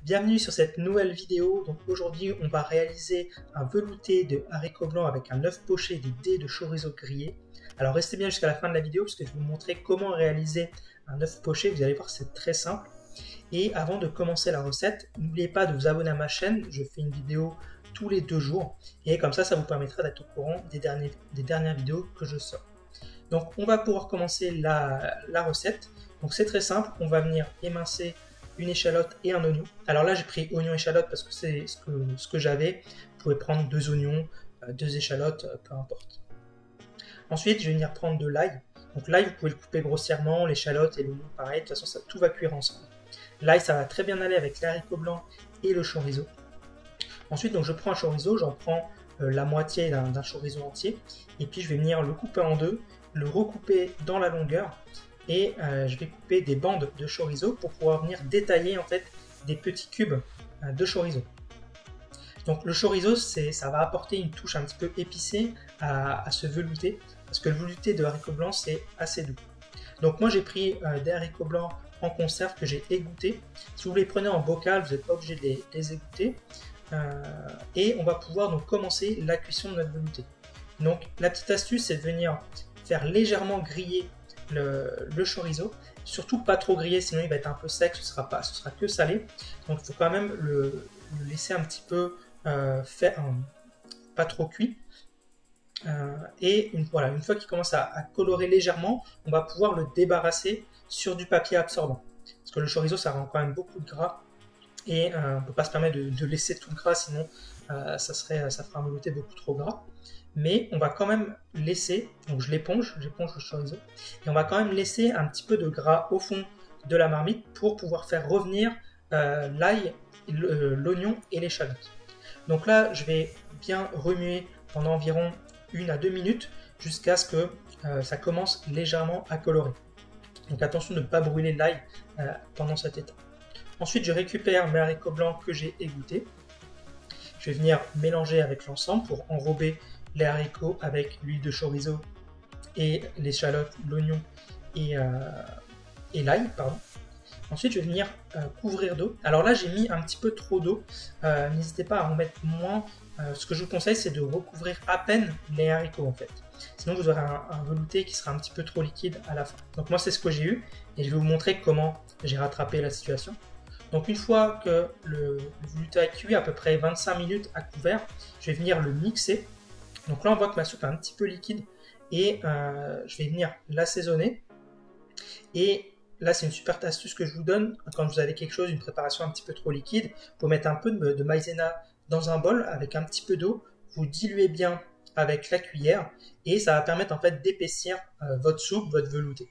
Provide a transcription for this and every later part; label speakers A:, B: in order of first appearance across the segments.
A: Bienvenue sur cette nouvelle vidéo. Donc aujourd'hui on va réaliser un velouté de haricots blancs avec un œuf poché et des dés de chorizo grillé. Alors restez bien jusqu'à la fin de la vidéo parce que je vais vous montrer comment réaliser un œuf poché. Vous allez voir, c'est très simple. Et avant de commencer la recette, n'oubliez pas de vous abonner à ma chaîne. Je fais une vidéo tous les 2 jours et comme ça vous permettra d'être au courant des dernières vidéos que je sors. Donc on va pouvoir commencer la recette. Donc c'est très simple, on va venir émincer une échalote et un oignon. Alors là j'ai pris oignon et échalote parce que c'est ce que j'avais. Vous pouvez prendre 2 oignons, 2 échalotes, peu importe. Ensuite je vais venir prendre de l'ail. Donc l'ail vous pouvez le couper grossièrement, l'échalote et l'oignon pareil, de toute façon tout va cuire ensemble. L'ail ça va très bien aller avec les haricots blancs et le chorizo. Ensuite donc je prends un chorizo, j'en prends la moitié d'un chorizo entier et puis je vais venir le couper en deux, le recouper dans la longueur et je vais couper des bandes de chorizo pour pouvoir venir détailler en fait des petits cubes de chorizo. Donc le chorizo ça va apporter une touche un petit peu épicée à ce velouté parce que le velouté de haricots blancs c'est assez doux. Donc moi j'ai pris des haricots blancs en conserve que j'ai égouttés. Si vous les prenez en bocal, vous n'êtes pas obligé de les égoutter. Et on va pouvoir donc commencer la cuisson de notre velouté. Donc la petite astuce c'est de venir faire légèrement griller le chorizo, surtout pas trop grillé sinon il va être un peu sec, ce sera que salé. Donc il faut quand même le laisser un petit peu pas trop cuit. Et une fois qu'il commence à colorer légèrement, on va pouvoir le débarrasser sur du papier absorbant. Parce que le chorizo ça rend quand même beaucoup de gras et on ne peut pas se permettre de laisser tout le gras sinon ça fera un velouté beaucoup trop gras. Mais on va quand même laisser, donc j'éponge le chorizo, et on va quand même laisser un petit peu de gras au fond de la marmite pour pouvoir faire revenir l'ail, l'oignon et l'échalote. Donc là, je vais bien remuer pendant environ 1 à 2 minutes jusqu'à ce que ça commence légèrement à colorer. Donc attention de ne pas brûler l'ail pendant cette étape. Ensuite, je récupère mes haricots blancs que j'ai égouttés. Je vais venir mélanger avec l'ensemble pour enrober les haricots avec l'huile de chorizo et l'échalote, l'oignon et l'ail, pardon. Ensuite, je vais venir couvrir d'eau. Alors là, j'ai mis un petit peu trop d'eau. N'hésitez pas à en mettre moins. Ce que je vous conseille, c'est de recouvrir à peine les haricots en fait. Sinon, vous aurez un velouté qui sera un petit peu trop liquide à la fin. Donc moi, c'est ce que j'ai eu et je vais vous montrer comment j'ai rattrapé la situation. Donc une fois que le velouté a cuit, à peu près 25 minutes à couvert, je vais venir le mixer. Donc là, on voit que ma soupe est un petit peu liquide et je vais venir l'assaisonner. Et là, c'est une super astuce que je vous donne. Quand vous avez quelque chose, une préparation un petit peu trop liquide, vous mettez un peu de maïzena dans un bol avec un petit peu d'eau. Vous diluez bien avec la cuillère et ça va permettre en fait d'épaissir votre soupe, votre velouté.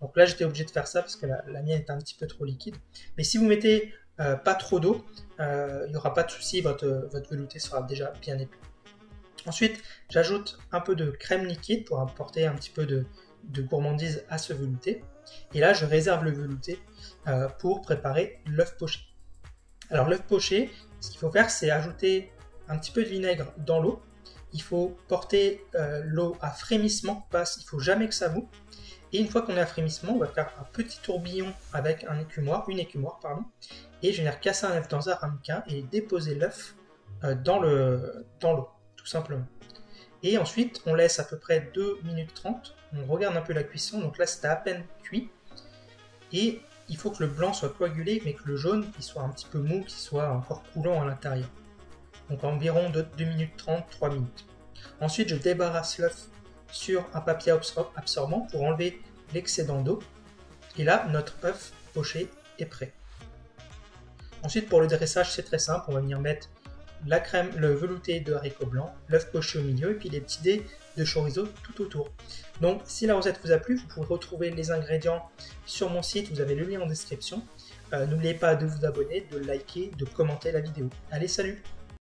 A: Donc là, j'étais obligé de faire ça parce que la mienne est un petit peu trop liquide. Mais si vous mettez pas trop d'eau, il n'y aura pas de souci, votre velouté sera déjà bien épais. Ensuite, j'ajoute un peu de crème liquide pour apporter un petit peu de gourmandise à ce velouté. Et là, je réserve le velouté pour préparer l'œuf poché. Alors l'œuf poché, ce qu'il faut faire, c'est ajouter un petit peu de vinaigre dans l'eau. Il faut porter l'eau à frémissement, il ne faut jamais que ça boue. Et une fois qu'on est à frémissement, on va faire un petit tourbillon avec une écumoire, et je vais venir casser un œuf dans un ramequin et déposer l'œuf dans l'eau, tout simplement. Et ensuite, on laisse à peu près 2 minutes 30, on regarde un peu la cuisson, donc là c'était à peine cuit, et il faut que le blanc soit coagulé, mais que le jaune il soit un petit peu mou, qu'il soit encore coulant à l'intérieur. Donc environ 2 minutes 30, 3 minutes. Ensuite, je débarrasse l'œuf sur un papier absorbant pour enlever l'excédent d'eau. Et là, notre œuf poché est prêt. Ensuite, pour le dressage, c'est très simple. On va venir mettre la crème, le velouté de haricots blancs, l'œuf poché au milieu et puis les petits dés de chorizo tout autour. Donc, si la recette vous a plu, vous pouvez retrouver les ingrédients sur mon site. Vous avez le lien en description. N'oubliez pas de vous abonner, de liker, de commenter la vidéo. Allez, salut!